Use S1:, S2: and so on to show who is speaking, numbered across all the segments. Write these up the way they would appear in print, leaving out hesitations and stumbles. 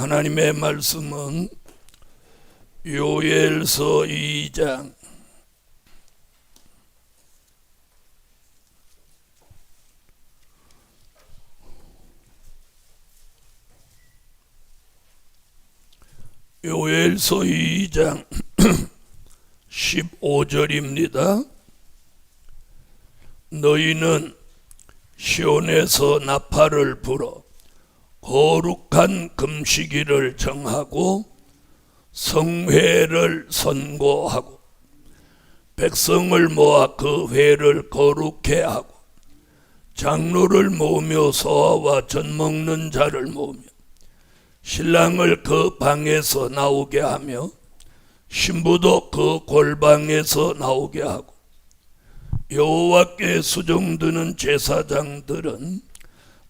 S1: 하나님의 말씀은 요엘서 2장 15절입니다. 너희는 시온에서 나팔을 불어 거룩한 금식일을 정하고 성회를 선고하고 백성을 모아 그 회를 거룩해 하고 장로를 모으며 소아와 젖 먹는 자를 모으며 신랑을 그 방에서 나오게 하며 신부도 그 골방에서 나오게 하고 여호와께 수종드는 제사장들은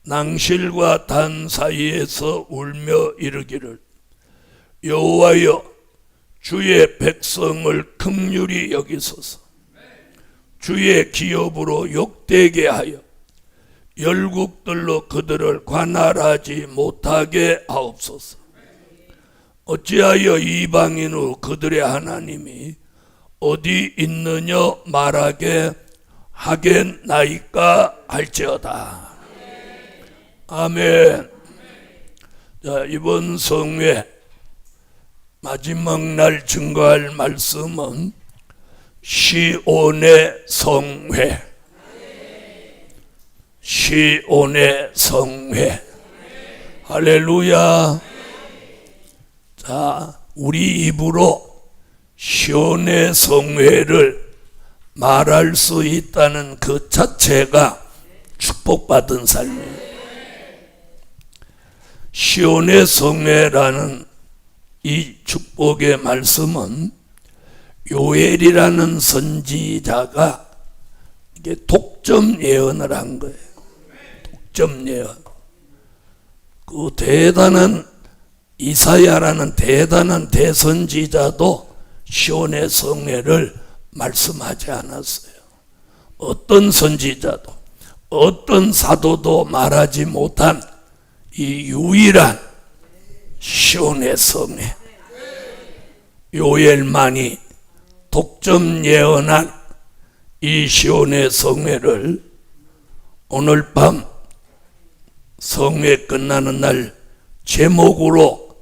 S1: 낭실과 단 사이에서 울며 이르기를 여호와여 주의 백성을 긍휼히 여기소서. 주의 기업으로 욕되게 하여 열국들로 그들을 관할하지 못하게 하옵소서. 어찌하여 이방인 후 그들의 하나님이 어디 있느냐 말하게 하겠나이까 할지어다. 아멘. 자, 이번 성회 마지막 날 증거할 말씀은 시온의 성회. 시온의 성회. 할렐루야. 자, 우리 입으로 시온의 성회를 말할 수 있다는 그 자체가 축복받은 삶이에요. 시온의 성회라는 이 축복의 말씀은 요엘이라는 선지자가 이게 독점 예언을 한 거예요. 독점 예언. 그 대단한 이사야라는 대단한 대선지자도 시온의 성회를 말씀하지 않았어요. 어떤 선지자도 어떤 사도도 말하지 못한 이 유일한 시온의 성회, 요엘만이 독점 예언한 이 시온의 성회를 오늘 밤 성회 끝나는 날 제목으로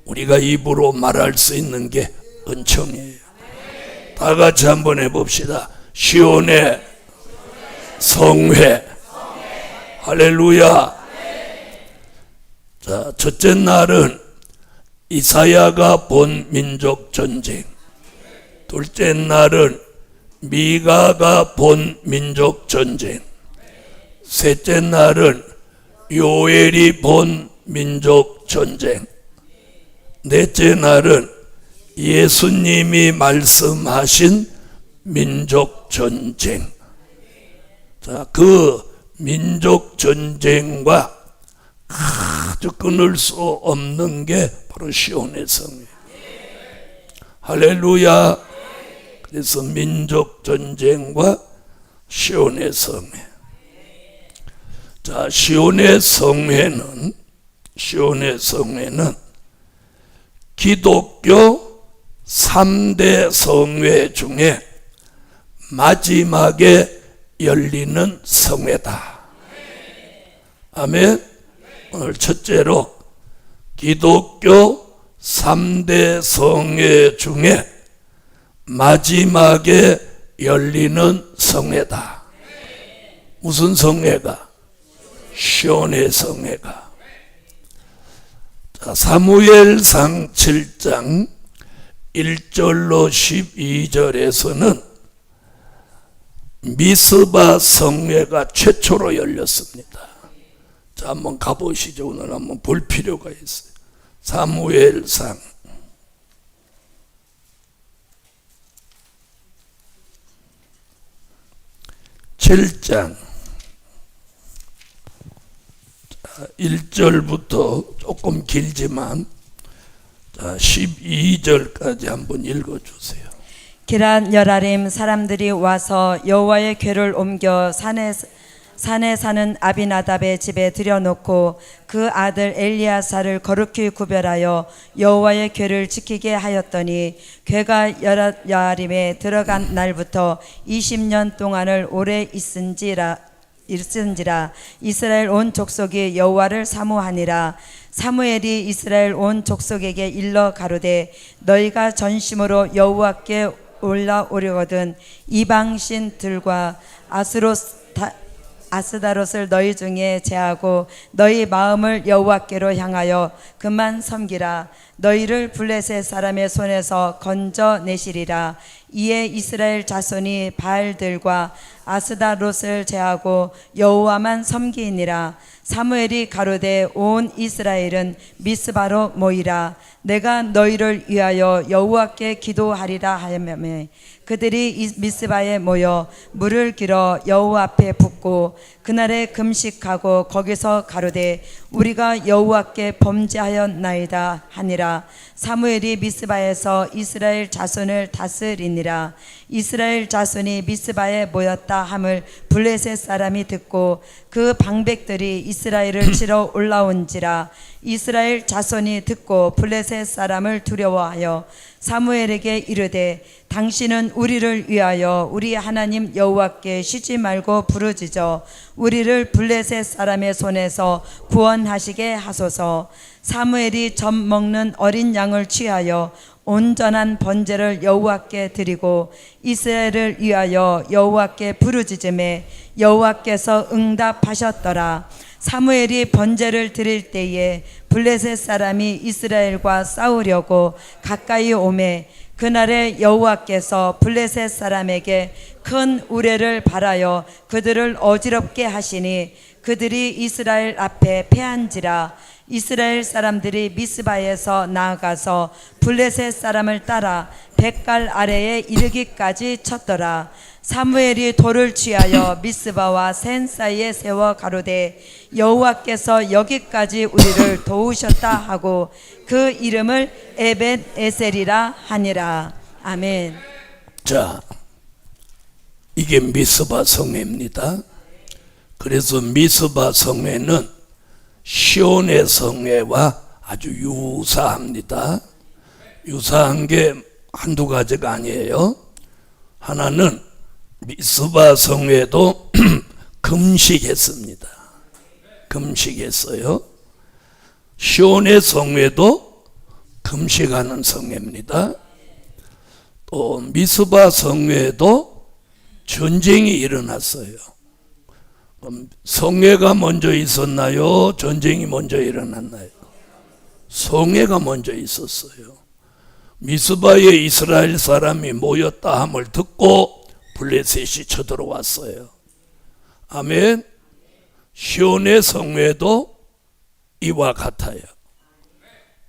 S1: 우리가 입으로 말할 수 있는 게 은총이에요. 다 같이 한번 해봅시다. 시온의 성회. 할렐루야. 자, 첫째 날은 이사야가 본 민족 전쟁. 둘째 날은 미가가 본 민족 전쟁. 셋째 날은 요엘이 본 민족 전쟁. 넷째 날은 예수님이 말씀하신 민족 전쟁. 자, 그 민족 전쟁과 아주 끊을 수 없는 게 바로 시온의 성회. 할렐루야. 그래서 민족 전쟁과 시온의 성회. 자, 시온의 성회는 기독교 3대 성회 중에 마지막에 열리는 성회다. 아멘. 오늘 첫째로 기독교 3대 성회 중에 마지막에 열리는 성회다. 무슨 성회가? 시온의 성회가. 자, 사무엘상 7장 1절로 12절에서는 미스바 성회가 최초로 열렸습니다. 자, 한번 가보시죠. 오늘 한번 볼 필요가 있어요. 사무엘상 7장 1절부터 조금 길지만 12절까지 한번 읽어주세요.
S2: 기럇 여라림 사람들이 와서 여호와의 궤를 옮겨 산에 산에 사는 아비나답의 집에 들여놓고 그 아들 엘리야사를 거룩히 구별하여 여호와의 궤를 지키게 하였더니 궤가 여아림에 들어간 날부터 20년 동안을 오래 있은지라 이스라엘 온 족속이 여호와를 사모하니라. 사무엘이 이스라엘 온 족속에게 일러 가로되 너희가 전심으로 여호와께 올라오려거든 이방 신들과 아스다롯을 너희 중에 제하고 너희 마음을 여호와께로 향하여 그만 섬기라. 너희를 블레셋 사람의 손에서 건져내시리라. 이에 이스라엘 자손이 바알들과 아스다롯을 제하고 여호와만 섬기니라. 사무엘이 가로되 온 이스라엘은 미스바로 모이라. 내가 너희를 위하여 여호와께 기도하리라 하며 그들이 미스바에 모여 물을 길어 여호와 앞에 붓고 그날에 금식하고 거기서 가로되 우리가 여호와께 범죄하였나이다 하니라. 사무엘이 미스바에서 이스라엘 자손을 다스리니라. 이스라엘 자손이 미스바에 모였다 함을 블레셋 사람이 듣고 그 방백들이 이스라엘을 치러 올라온지라. 이스라엘 자손이 듣고 블레셋 사람을 두려워하여 사무엘에게 이르되 당신은 우리를 위하여 우리 하나님 여호와께 쉬지 말고 부르짖어 우리를 블레셋 사람의 손에서 구원하시게 하소서. 사무엘이 젖 먹는 어린 양을 취하여 온전한 번제를 여호와께 드리고 이스라엘을 위하여 여호와께 부르짖음에 여호와께서 응답하셨더라. 사무엘이 번제를 드릴 때에 블레셋 사람이 이스라엘과 싸우려고 가까이 오매 그날에 여호와께서 블레셋 사람에게 큰 우레를 발하여 그들을 어지럽게 하시니 그들이 이스라엘 앞에 패한지라. 이스라엘 사람들이 미스바에서 나아가서 블레셋 사람을 따라 백갈 아래에 이르기까지 쳤더라. 사무엘이 돌을 취하여 미스바와 센 사이에 세워 가로되 여호와께서 여기까지 우리를 도우셨다 하고 그 이름을 에벳 에셀이라 하니라. 아멘.
S1: 자, 이게 미스바 성회입니다. 그래서 미스바 성회는 시온의 성회와 아주 유사합니다. 유사한 게 한두 가지가 아니에요. 하나는 미스바 성회도 금식했습니다. 금식했어요. 시온의 성회도 금식하는 성회입니다. 또 미스바 성회도 전쟁이 일어났어요. 성회가 먼저 있었나요? 전쟁이 먼저 일어났나요? 성회가 먼저 있었어요. 미스바에 이스라엘 사람이 모였다 함을 듣고 블레셋이 쳐들어왔어요. 아멘. 시온의 성회도 이와 같아요.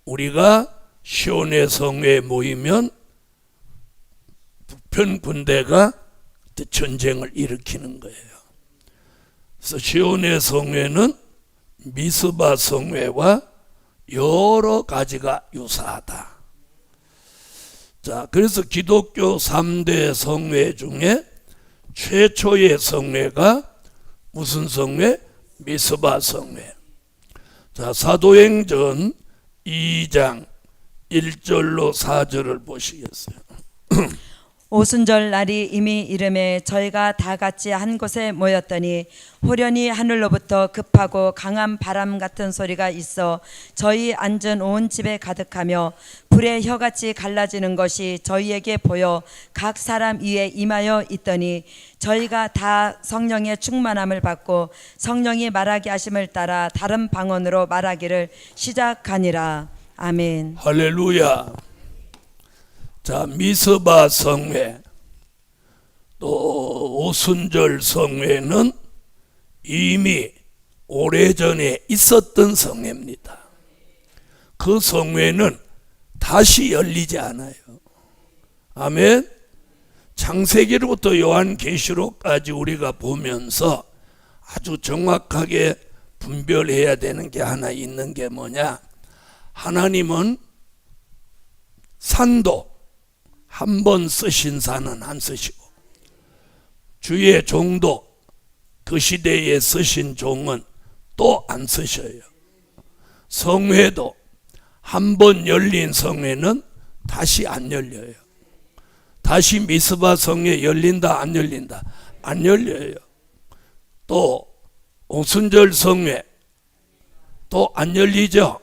S1: 우리가 시온의 성회에 모이면 북편 군대가 전쟁을 일으키는 거예요. 그래서 시온의 성회는 미스바 성회와 여러 가지가 유사하다. 자, 그래서 기독교 3대 성회 중에 최초의 성회가 무슨 성회? 미스바 성회. 자, 사도행전 2장 1절로 4절을 보시겠어요?
S2: 오순절 날이 이미 이름에 저희가 다 같이 한 곳에 모였더니 호련히 하늘로부터 급하고 강한 바람 같은 소리가 있어 저희 앉은 온 집에 가득하며 불의 혀같이 갈라지는 것이 저희에게 보여 각 사람 위에 임하여 있더니 저희가 다 성령의 충만함을 받고 성령이 말하게 하심을 따라 다른 방언으로 말하기를 시작하니라. 아멘.
S1: 할렐루야. 자, 미스바 성회 또 오순절 성회는 이미 오래전에 있었던 성회입니다. 그 성회는 다시 열리지 않아요. 아멘. 창세기로부터 요한계시록까지 우리가 보면서 아주 정확하게 분별해야 되는 게 하나 있는 게 뭐냐? 하나님은 산도 한 번 쓰신 산은 안 쓰시고 주의 종도 그 시대에 쓰신 종은 또 안 쓰셔요. 성회도 한 번 열린 성회는 다시 안 열려요. 다시 미스바 성회 열린다 안 열린다? 안 열려요. 또 오순절 성회 또 안 열리죠?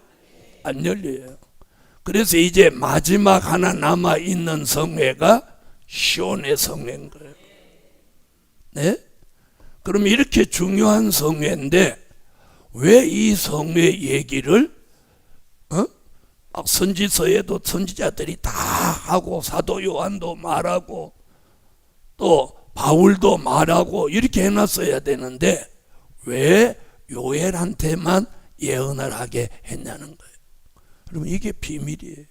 S1: 안 열려요. 그래서 이제 마지막 하나 남아있는 성회가 시온의 성회인 거예요. 네? 그럼 이렇게 중요한 성회인데 왜 이 성회 얘기를 막 선지서에도 선지자들이 다 하고 사도 요한도 말하고 또 바울도 말하고 이렇게 해놨어야 되는데 왜 요엘한테만 예언을 하게 했냐는 거예요. 그러면 이게 비밀이에요.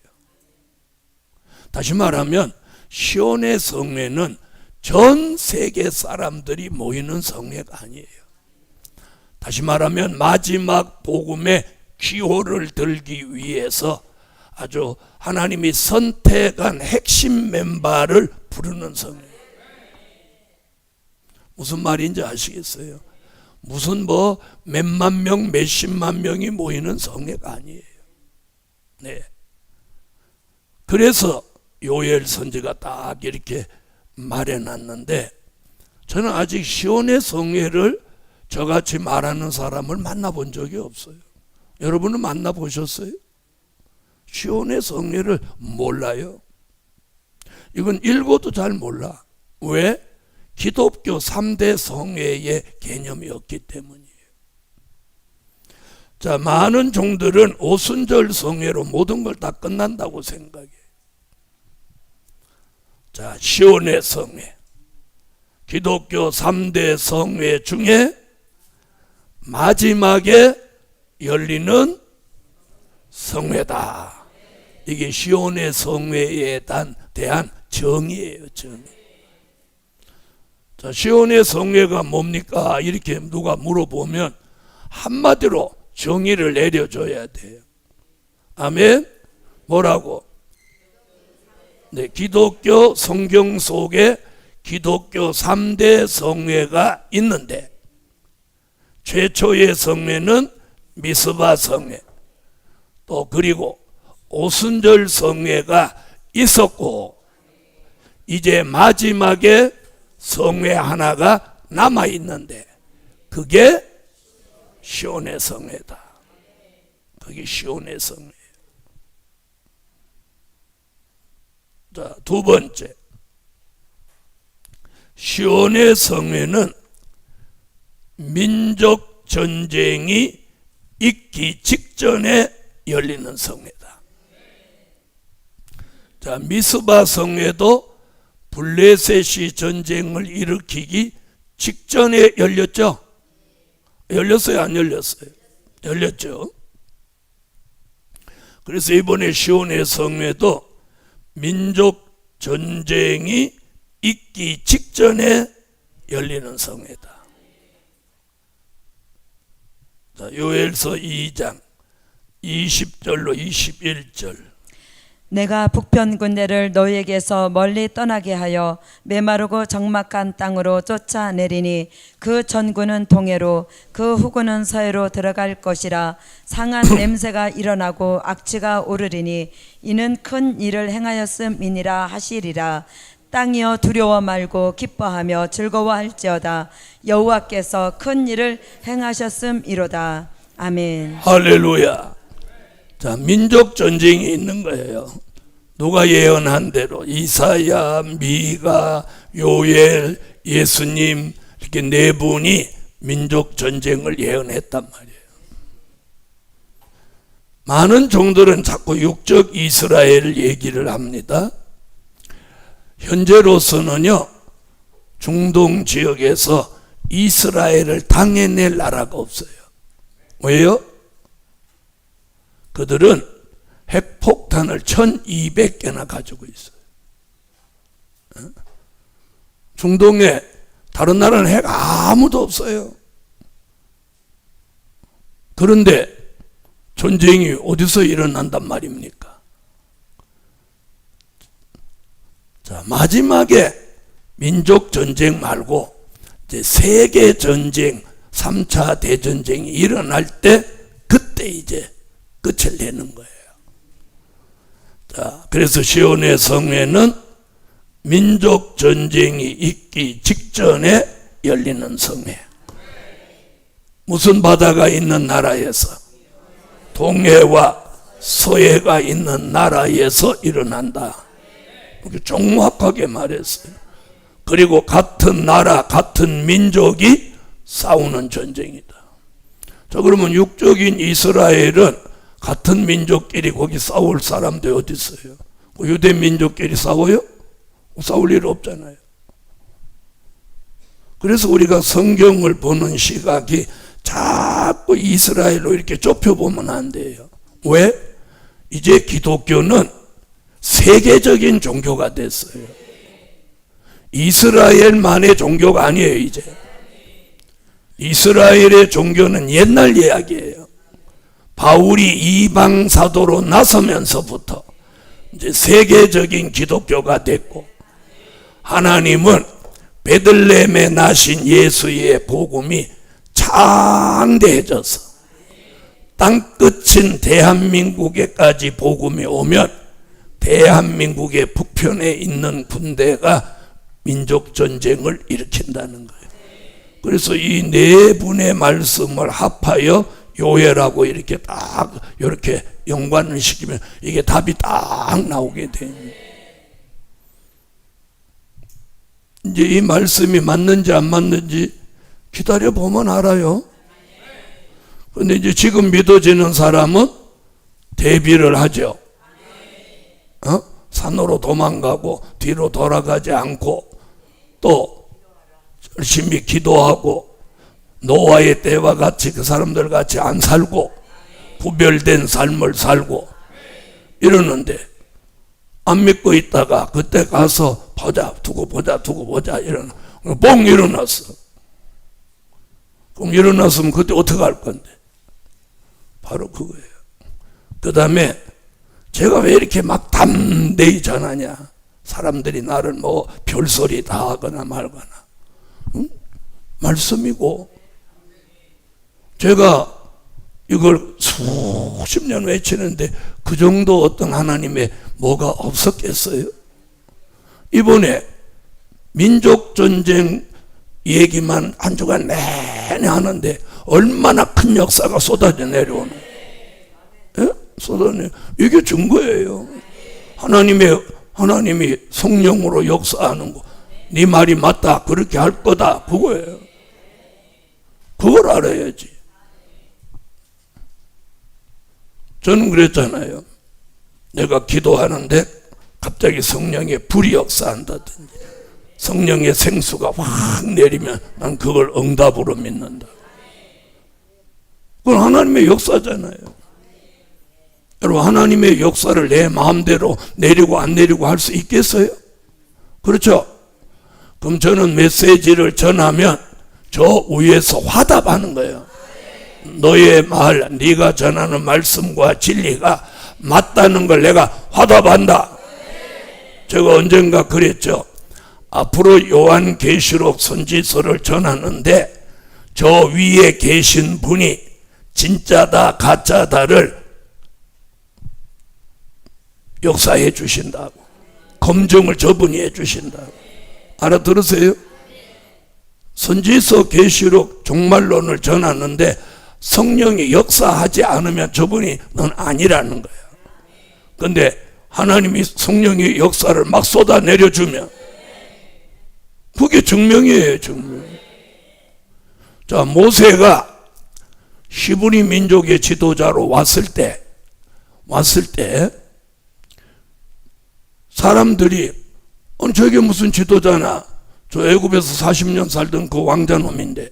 S1: 다시 말하면 시온의 성회는 전 세계 사람들이 모이는 성회가 아니에요. 다시 말하면 마지막 복음의 기호를 들기 위해서 아주 하나님이 선택한 핵심 멤버를 부르는 성회예요. 무슨 말인지 아시겠어요? 무슨 뭐 몇만 명, 몇십만 명이 모이는 성회가 아니에요. 네. 그래서 요엘 선지가 딱 이렇게 말해놨는데 저는 아직 시온의 성회를 저같이 말하는 사람을 만나본 적이 없어요. 여러분은 만나보셨어요? 시온의 성회를 몰라요. 이건 읽어도 잘 몰라. 왜? 기독교 3대 성회의 개념이 없기 때문이에요. 자, 많은 종들은 오순절 성회로 모든 걸 다 끝난다고 생각해요. 자, 시온의 성회, 기독교 3대 성회 중에 마지막에 열리는 성회다. 이게 시온의 성회에 대한 정의예요, 정의. 자, 시온의 성회가 뭡니까? 이렇게 누가 물어보면 한마디로 정의를 내려줘야 돼요. 아멘? 뭐라고? 네, 기독교 성경 속에 기독교 3대 성회가 있는데 최초의 성회는 미스바 성회, 또 그리고 오순절 성회가 있었고 이제 마지막에 성회 하나가 남아 있는데 그게 시온의 성회다. 그게 시온의 성회예요. 자, 두 번째, 시온의 성회는 민족 전쟁이 있기 직전에 열리는 성회다. 자, 미스바 성회도 블레셋이 전쟁을 일으키기 직전에 열렸죠? 열렸어요? 안 열렸어요? 열렸죠. 그래서 이번에 시온의 성회도 민족 전쟁이 있기 직전에 열리는 성회다. 자, 요엘서 2장 20절로 21절.
S2: 내가 북편 군대를 너희에게서 멀리 떠나게 하여 메마르고 적막한 땅으로 쫓아내리니 그 전군은 동해로 그 후군은 서해로 들어갈 것이라. 상한 냄새가 일어나고 악취가 오르리니 이는 큰 일을 행하였음이니라 하시리라. 땅이여 두려워 말고 기뻐하며 즐거워할지어다. 여호와께서 큰 일을 행하셨음이로다. 아멘.
S1: 할렐루야. 자, 민족 전쟁이 있는 거예요. 누가 예언한 대로 이사야, 미가, 요엘, 예수님 이렇게 네 분이 민족 전쟁을 예언했단 말이에요. 많은 종들은 자꾸 육적 이스라엘 얘기를 합니다. 현재로서는요, 중동 지역에서 이스라엘을 당해낼 나라가 없어요. 왜요? 그들은 핵폭탄을 1200개나 가지고 있어요. 중동에 다른 나라는 핵 아무도 없어요. 그런데 전쟁이 어디서 일어난단 말입니까? 자, 마지막에 민족 전쟁 말고 이제 세계 전쟁, 3차 대전쟁이 일어날 때 그때 이제 끝을 내는 거예요. 자, 그래서 시온의 성회는 민족 전쟁이 있기 직전에 열리는 성회. 무슨 바다가 있는 나라에서? 동해와 서해가 있는 나라에서 일어난다. 이렇게 정확하게 말했어요. 그리고 같은 나라, 같은 민족이 싸우는 전쟁이다. 자, 그러면 육적인 이스라엘은 같은 민족끼리 거기 싸울 사람들이 어디 있어요? 유대 민족끼리 싸워요? 싸울 일 없잖아요. 그래서 우리가 성경을 보는 시각이 자꾸 이스라엘로 이렇게 좁혀보면 안 돼요. 왜? 이제 기독교는 세계적인 종교가 됐어요. 이스라엘만의 종교가 아니에요. 이제 이스라엘의 종교는 옛날 이야기예요. 바울이 이방 사도로 나서면서부터 이제 세계적인 기독교가 됐고, 하나님은 베들레헴에 나신 예수의 복음이 창대해져서 땅끝인 대한민국에까지 복음이 오면 대한민국의 북편에 있는 군대가 민족전쟁을 일으킨다는 거예요. 그래서 이 네 분의 말씀을 합하여 요해라고 이렇게 딱 이렇게 연관을 시키면 이게 답이 딱 나오게 됩니다. 이제 이 말씀이 맞는지 안 맞는지 기다려보면 알아요. 근데 이제 지금 믿어지는 사람은 대비를 하죠. 산으로 도망가고 뒤로 돌아가지 않고 또 열심히 기도하고 노아의 때와 같이 그 사람들 같이 안 살고 구별된 삶을 살고 이러는데, 안 믿고 있다가 그때 가서 보자 두고 보자 이러는 뻥 일어났어. 그럼 일어났으면 그때 어떻게 할 건데? 바로 그거예요. 그 다음에 제가 왜 이렇게 막 담대히 전하냐? 사람들이 나를 뭐 별소리 다 하거나 말거나. 말씀이고, 제가 이걸 수십 년 외치는데 그 정도 어떤 하나님의 뭐가 없었겠어요? 이번에 민족전쟁 얘기만 한 주간 내내 하는데 얼마나 큰 역사가 쏟아져 내려오는, 예? 쏟아내. 이게 증거예요. 하나님이 성령으로 역사하는 거. 네 말이 맞다, 그렇게 할 거다, 그거예요. 그걸 알아야지. 저는 그랬잖아요. 내가 기도하는데 갑자기 성령의 불이 역사한다든지 성령의 생수가 확 내리면 난 그걸 응답으로 믿는다. 그건 하나님의 역사잖아요. 여러분, 하나님의 역사를 내 마음대로 내리고 안 내리고 할 수 있겠어요? 그렇죠? 그럼 저는 메시지를 전하면 저 위에서 화답하는 거예요. 너의 말, 네가 전하는 말씀과 진리가 맞다는 걸 내가 화답한다. 제가 언젠가 그랬죠. 앞으로 요한계시록 선지서를 전하는데 저 위에 계신 분이 진짜다 가짜다를 역사해 주신다고, 검증을 저분이 해 주신다고. 알아들으세요? 선지서 계시록 종말론을 전하는데 성령이 역사하지 않으면 저분이 넌 아니라는 거야. 근데 하나님이 성령의 역사를 막 쏟아내려주면 그게 증명이에요, 증명. 자, 모세가 히브리 민족의 지도자로 왔을 때 사람들이 저게 무슨 지도자나, 저 애굽에서 40년 살던 그 왕자놈인데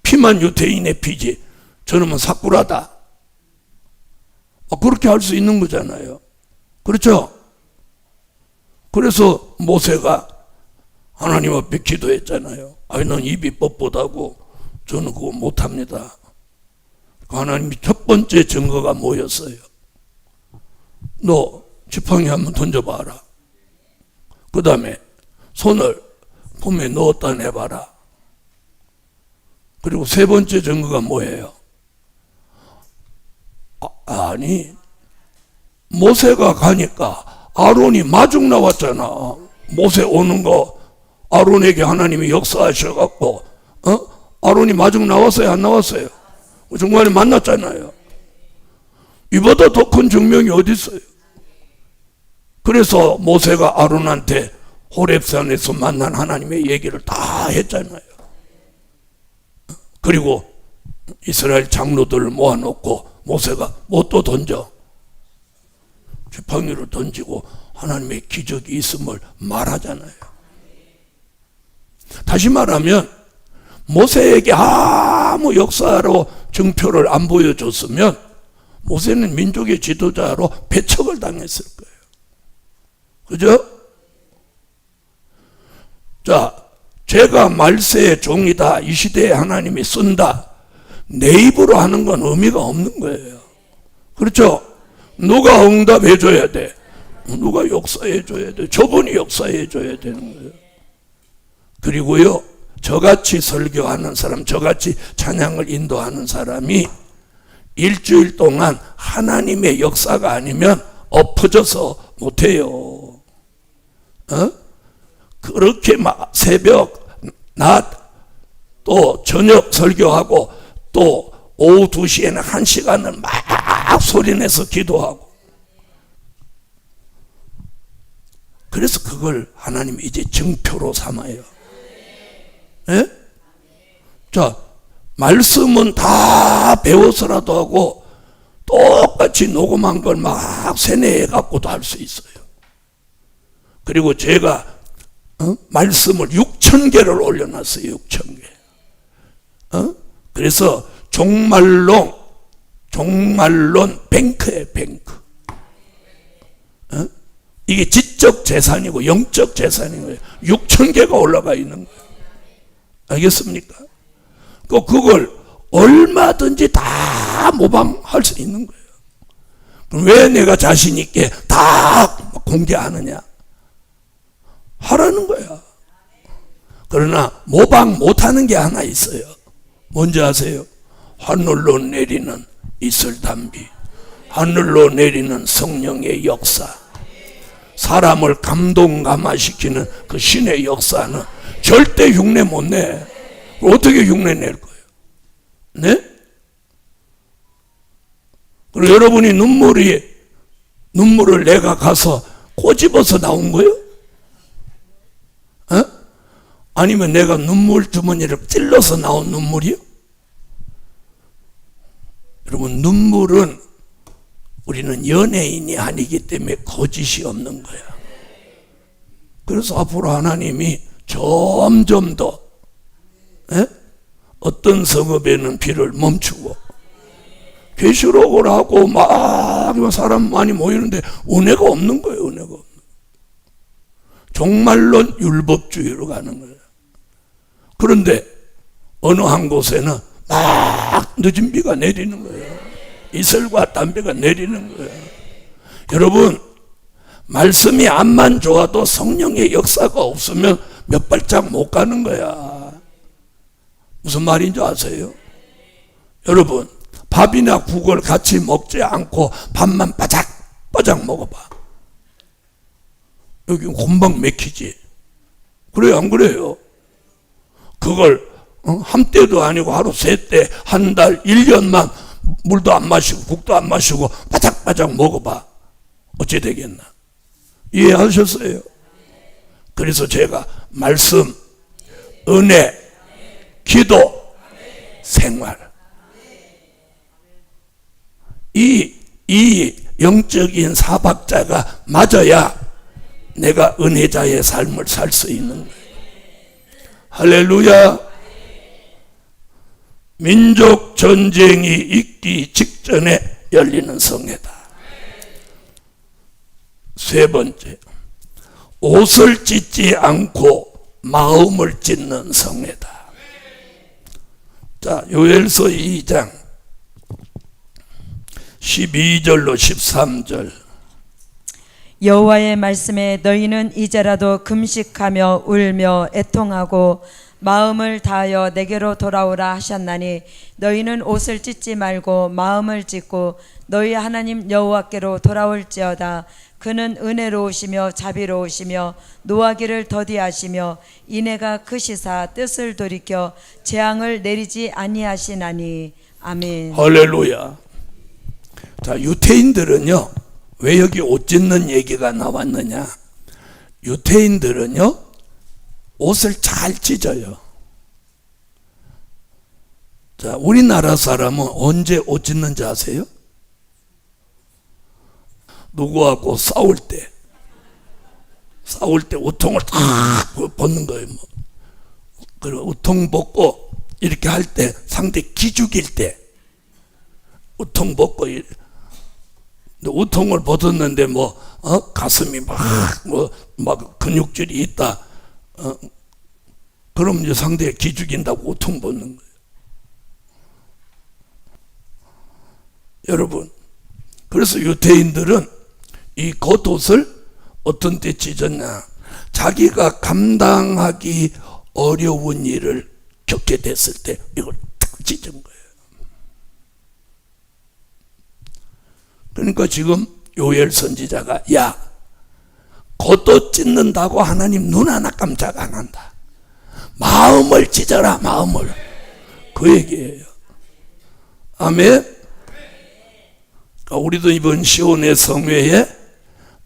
S1: 피만 유태인의 피지 저놈은 사꾸라다, 그렇게 할 수 있는 거잖아요. 그렇죠? 그래서 모세가 하나님 앞에 기도했잖아요. 넌 입이 뻣뻣하고 저는 그거 못합니다. 하나님이 첫 번째 증거가 뭐였어요? 너 지팡이 한번 던져봐라. 그 다음에 손을 품에 넣었다 내봐라. 그리고 세 번째 증거가 뭐예요? 아니, 모세가 가니까 아론이 마중 나왔잖아. 모세 오는 거 아론에게 하나님이 역사하셔갖고 아론이 마중 나왔어요, 안 나왔어요? 중간에 만났잖아요. 이보다 더 큰 증명이 어디 있어요? 그래서 모세가 아론한테 호렙산에서 만난 하나님의 얘기를 다 했잖아요. 그리고 이스라엘 장로들을 모아놓고 모세가 뭐 또 던져? 지팡이를 던지고 하나님의 기적이 있음을 말하잖아요. 다시 말하면 모세에게 아무 역사로 증표를 안 보여줬으면 모세는 민족의 지도자로 배척을 당했을 거예요. 그죠? 자, 제가 말세의 종이다, 이 시대에 하나님이 쓴다, 내 입으로 하는 건 의미가 없는 거예요. 그렇죠? 누가 응답해 줘야 돼? 누가 역사해 줘야 돼? 저분이 역사해 줘야 되는 거예요. 그리고요, 저같이 설교하는 사람, 저같이 찬양을 인도하는 사람이 일주일 동안 하나님의 역사가 아니면 엎어져서 못해요. 그렇게 새벽, 낮, 또 저녁 설교하고 또 오후 2시에는 1시간을 막 소리내서 기도하고, 그래서 그걸 하나님이 이제 증표로 삼아요. 예? 자, 말씀은 다 배워서라도 하고 똑같이 녹음한 걸 막 세뇌해 갖고도 할 수 있어요. 그리고 제가 말씀을 6,000개를 올려놨어요. 6,000개. 그래서 종말론 뱅크예요. 뱅크. 이게 지적 재산이고 영적 재산인 거예요. 6,000개가 올라가 있는 거예요. 알겠습니까? 그걸 얼마든지 다 모방할 수 있는 거예요. 그럼 왜 내가 자신 있게 다 공개하느냐? 하라는 거야. 그러나 모방 못하는 게 하나 있어요. 뭔지 아세요? 하늘로 내리는 이슬담비, 하늘로 내리는 성령의 역사, 사람을 감동감화시키는 그 신의 역사는 절대 흉내 못 내. 어떻게 흉내 낼 거예요? 네? 그리고 여러분이 눈물을 내가 가서 꼬집어서 나온 거예요? 아니면 내가 눈물 주머니를 찔러서 나온 눈물이요? 여러분, 눈물은 우리는 연예인이 아니기 때문에 거짓이 없는 거야. 그래서 앞으로 하나님이 점점 더 어떤 성읍에는 비를 멈추고 계시록을 하고 막 사람 많이 모이는데 은혜가 없는 거예요. 은혜가 없는 거예요. 종말론 율법주의로 가는 거예요. 그런데 어느 한 곳에는 막 늦은 비가 내리는 거예요. 이슬과 담비가 내리는 거예요. 여러분, 말씀이 암만 좋아도 성령의 역사가 없으면 몇 발짝 못 가는 거야. 무슨 말인지 아세요? 여러분, 밥이나 국을 같이 먹지 않고 밥만 바짝바짝 먹어봐. 여기 금방 맥히지. 그래요, 안 그래요? 그걸 한 때도 아니고 하루 3때, 한 달, 1년만 물도 안 마시고 국도 안 마시고 바짝바짝 먹어봐. 어찌 되겠나? 이해하셨어요? 그래서 제가 말씀, 은혜, 기도, 생활, 이 영적인 사박자가 맞아야 내가 은혜자의 삶을 살 수 있는 거예요. 할렐루야. 민족 전쟁이 있기 직전에 열리는 성회다. 세 번째, 옷을 찢지 않고 마음을 찢는 성회다. 자, 요엘서 2장 12절로 13절.
S2: 여호와의 말씀에 너희는 이제라도 금식하며 울며 애통하고 마음을 다하여 내게로 돌아오라 하셨나니 너희는 옷을 찢지 말고 마음을 찢고 너희 하나님 여호와께로 돌아올지어다. 그는 은혜로우시며 자비로우시며 노하기를 더디하시며 인애가 크시사 뜻을 돌이켜 재앙을 내리지 아니하시나니. 아멘.
S1: 할렐루야. 자, 유태인들은요, 왜 여기 옷 찢는 얘기가 나왔느냐? 유태인들은요, 옷을 잘 찢어요. 자, 우리나라 사람은 언제 옷 찢는지 아세요? 누구하고 싸울 때 우통을 탁 벗는 거예요. 뭐. 그리고 우통 벗고 이렇게 할 때 상대 기죽일 때 우통 벗고 우통을 벗었는데 가슴이 막 근육질이 있다. 그럼 이제 상대 기죽인다고 우통 벗는 거예요. 여러분, 그래서 유태인들은 이 겉옷을 어떤 때 찢었냐? 자기가 감당하기 어려운 일을 겪게 됐을 때 이걸 탁 찢은 거예요. 그러니까 지금 요엘 선지자가 겉옷 찢는다고 하나님 눈 하나 깜짝 안 한다. 마음을 찢어라, 마음을. 그 얘기예요. 아멘. 우리도 이번 시온의 성회에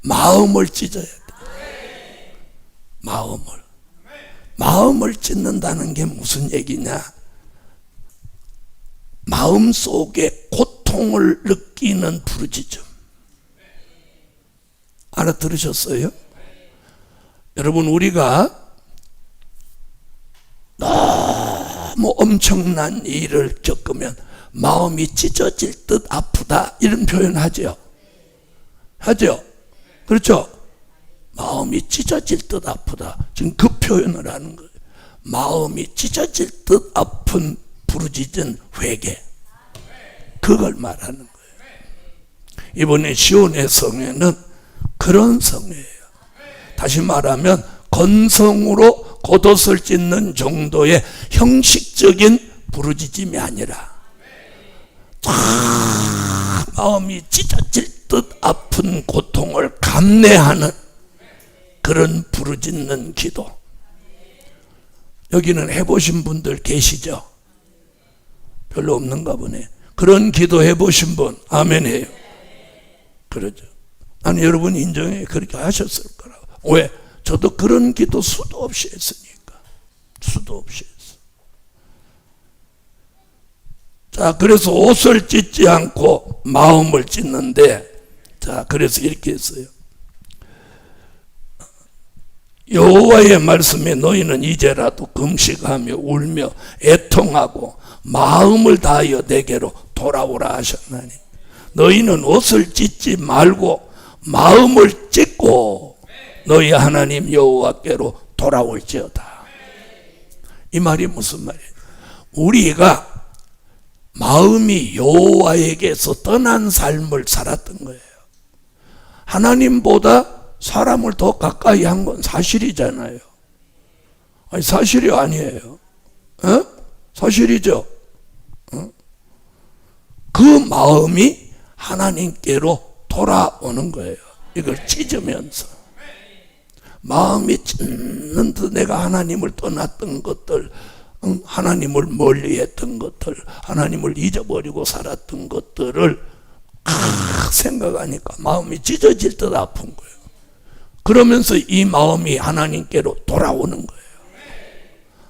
S1: 마음을 찢어야 돼. 마음을 찢는다는 게 무슨 얘기냐? 마음 속에 고통을 느끼는 부르짖음. 알아들으셨어요? 여러분, 우리가 너무 엄청난 일을 겪으면 마음이 찢어질 듯 아프다, 이런 표현 하죠. 그렇죠? 마음이 찢어질 듯 아프다. 지금 그 표현을 하는 거예요. 마음이 찢어질 듯 아픈 부르짖은 회개. 그걸 말하는 거예요. 이번에 시온의 성회는 그런 성회예요. 다시 말하면 건성으로 겉옷을 찢는 정도의 형식적인 부르짖음이 아니라 마음이 찢어질 듯 아픈 고통을 감내하는 그런 부르짖는 기도. 여기는 해보신 분들 계시죠? 별로 없는가 보네. 그런 기도 해보신 분 아멘 해요. 그러죠. 나는 여러분 인정해. 그렇게 하셨을 거라고. 왜? 저도 그런 기도 수도 없이 했으니까. 수도 없이 했어. 자, 그래서 옷을 찢지 않고 마음을 찢는데, 자, 그래서 이렇게 했어요. 여호와의 말씀에 너희는 이제라도 금식하며 울며 애통하고 마음을 다하여 내게로 돌아오라 하셨나니 너희는 옷을 찢지 말고 마음을 찢고 너희 하나님 여호와께로 돌아올지어다. 이 말이 무슨 말이에요? 우리가 마음이 여호와에게서 떠난 삶을 살았던 거예요. 하나님보다 사람을 더 가까이 한 건 사실이잖아요. 아니, 사실이 아니에요. 사실이죠. 그 마음이 하나님께로 돌아오는 거예요. 이걸 찢으면서. 마음이 찢는 듯 내가 하나님을 떠났던 것들, 하나님을 멀리했던 것들, 하나님을 잊어버리고 살았던 것들을 생각하니까 마음이 찢어질 듯 아픈 거예요. 그러면서 이 마음이 하나님께로 돌아오는 거예요.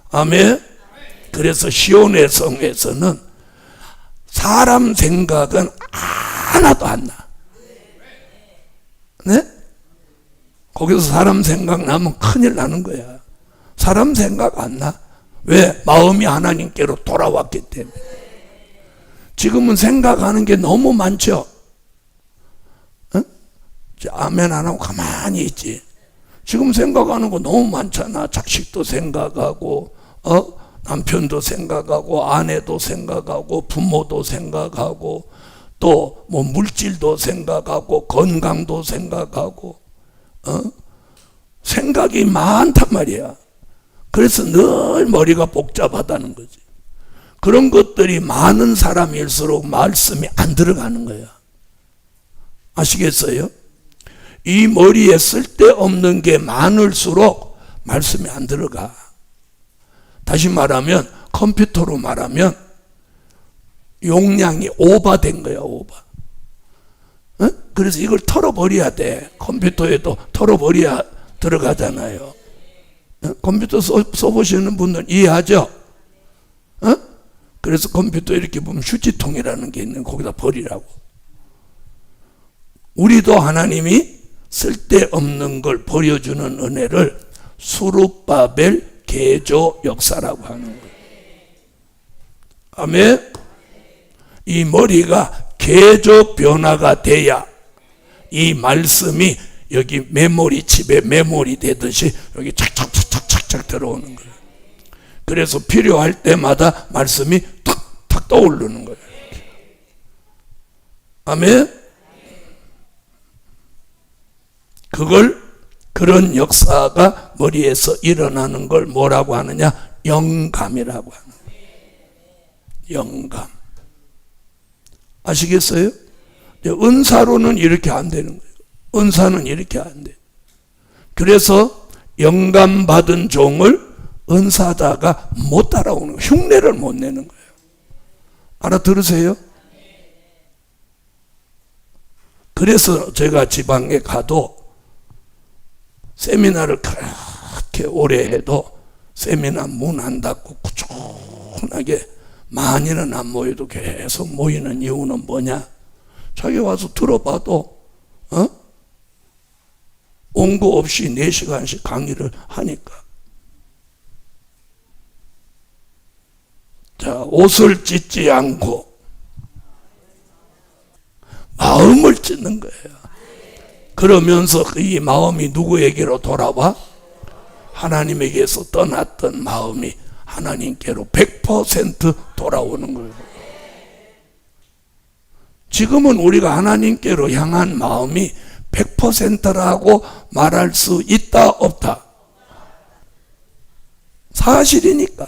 S1: 아멘. 그래서 시온의 성에서는 사람 생각은 하나도 안 나. 네? 거기서 사람 생각 나면 큰일 나는 거야. 사람 생각 안 나. 왜? 마음이 하나님께로 돌아왔기 때문에. 지금은 생각하는 게 너무 많죠. 아멘 안 하고 가만히 있지. 지금 생각하는 거 너무 많잖아. 자식도 생각하고, 남편도 생각하고, 아내도 생각하고, 부모도 생각하고, 또 뭐 물질도 생각하고, 건강도 생각하고, 생각이 많단 말이야. 그래서 늘 머리가 복잡하다는 거지. 그런 것들이 많은 사람일수록 말씀이 안 들어가는 거야. 아시겠어요? 이 머리에 쓸데없는 게 많을수록 말씀이 안 들어가. 다시 말하면, 컴퓨터로 말하면 용량이 오버된 거야, 오버. 어? 그래서 이걸 털어버려야 돼. 컴퓨터에도 털어버려야 들어가잖아요. 어? 컴퓨터 써보시는 분들 이해하죠? 어? 그래서 컴퓨터 이렇게 보면 휴지통이라는 게 있는 거기다 버리라고. 우리도 하나님이 쓸데없는 걸 버려주는 은혜를 수룹바벨 개조 역사라고 하는 거예요. 아멘. 이 머리가 개조 변화가 돼야 이 말씀이 여기 메모리 칩에 메모리 되듯이 여기 착착착착착 들어오는 거예요. 그래서 필요할 때마다 말씀이 탁탁 떠오르는 거예요. 아멘. 그런 역사가 머리에서 일어나는 걸 뭐라고 하느냐? 영감이라고 하는 거예요. 영감. 아시겠어요? 은사로는 이렇게 안 되는 거예요. 은사는 이렇게 안 돼. 그래서 영감 받은 종을 은사자가 못 따라오는 거예요. 흉내를 못 내는 거예요. 알아들으세요? 그래서 제가 지방에 가도 세미나를 그렇게 오래 해도 세미나 문 안 닫고 꾸준하게 많이는 안 모여도 계속 모이는 이유는 뭐냐? 자기 와서 들어봐도 온거 없이 4시간씩 강의를 하니까. 자, 옷을 찢지 않고 마음을 찢는 거예요. 그러면서 이 마음이 누구에게로 돌아와? 하나님에게서 떠났던 마음이 하나님께로 100% 돌아오는 거예요. 지금은 우리가 하나님께로 향한 마음이 100%라고 말할 수 있다 없다? 사실이니까.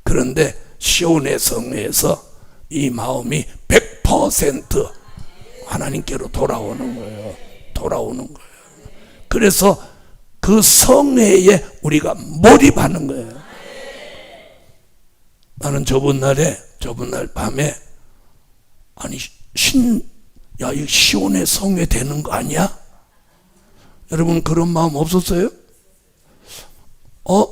S1: 그런데 시온의 성회에서 이 마음이 100% 하나님께로 돌아오는 거예요. 돌아오는 거예요. 그래서 그 성회에 우리가 몰입하는 거예요. 나는 저번 날 밤에 아니 야, 이 시온의 성회 되는 거 아니야? 여러분 그런 마음 없었어요?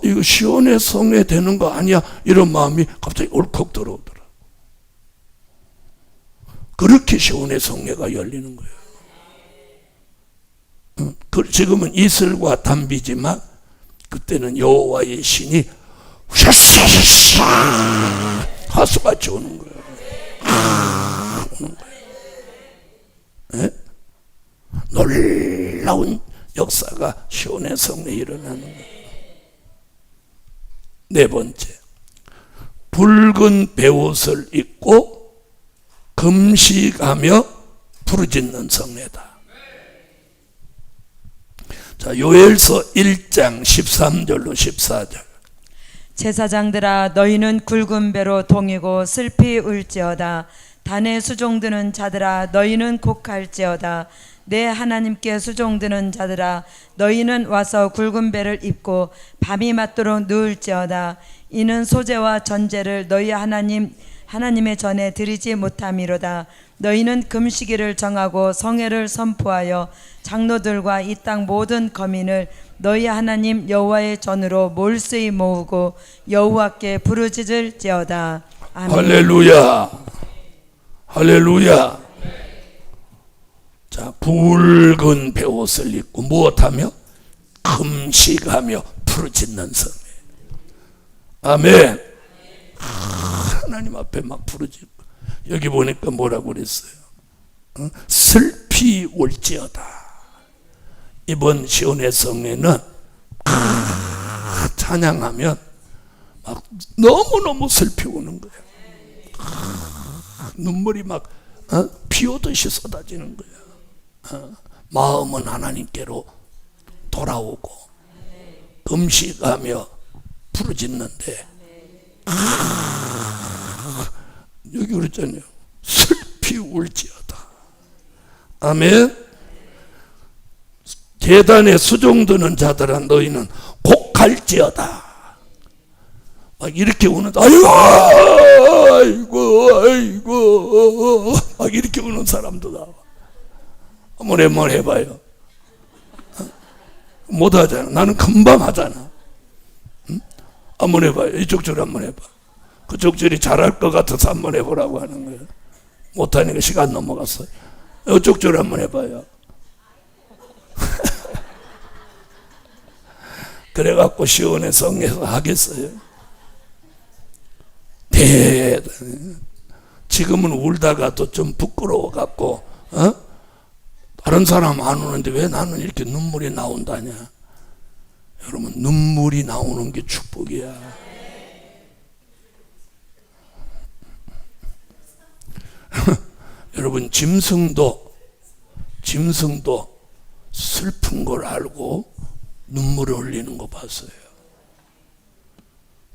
S1: 이거 시온의 성회 되는 거 아니야? 이런 마음이 갑자기 울컥 들어오더라. 그렇게 시온의 성회가 열리는 거예요. 지금은 이슬과 담비지만 그때는 여호와의 신이 샤샤샤 하수같이 오는 거예요. 오는 거예요. 네? 놀라운 역사가 시온의 성회에 일어나는 거예요. 네 번째, 붉은 베옷을 입고 금식하며 부르짖는 성회다. 자, 요엘서 1장 13절로 14절.
S2: 제사장들아, 너희는 굵은 배로 동이고 슬피 울지어다. 단에 수종드는 자들아, 너희는 곡할지어다. 내 하나님께 수종드는 자들아, 너희는 와서 굵은 배를 입고 밤이 맞도록 누울지어다. 이는 소제와 전제를 너희 하나님의 전에 드리지 못함이로다. 너희는 금식일을 정하고 성회를 선포하여 장로들과 이 땅 모든 거민을 너희 하나님 여호와의 전으로 몰수히 모으고 여호와께 부르짖을지어다. 아멘.
S1: 할렐루야. 할렐루야. 자, 붉은 베옷을 입고 무엇하며? 금식하며 부르짖는 성회. 아멘. 하나님 앞에 막 부르짖고. 여기 보니까 뭐라고 그랬어요? 슬피 울지어다. 이번 시온의 성회는 찬양하면 막 너무너무 슬피 우는 거예요. 눈물이 막 비 오듯이 쏟아지는 거예요. 마음은 하나님께로 돌아오고 금식하며 부르짖는데 여기 그랬잖아요. 슬피 울지어다. 아멘. 계단에 수종드는 자들아 너희는 곡할지어다. 막 이렇게 우는, 아이고 아이고 아이고 막 이렇게 우는 사람도 나와. 한번 해봐요. 못하잖아. 나는 금방 하잖아. 응? 한번 해봐요. 이쪽 줄 한번 해봐. 그쪽 줄이 잘할 것 같아서 한번 해보라고 하는 거예요. 못하니까 시간 넘어갔어요. 이쪽 줄 한번 해봐요. 그래갖고 시온의 성에서 하겠어요? 대단해. 지금은 울다가도 좀 부끄러워갖고 다른 사람 안 우는데 왜 나는 이렇게 눈물이 나온다냐. 여러분, 눈물이 나오는 게 축복이야. 여러분, 짐승도 슬픈 걸 알고 눈물을 흘리는 거 봤어요.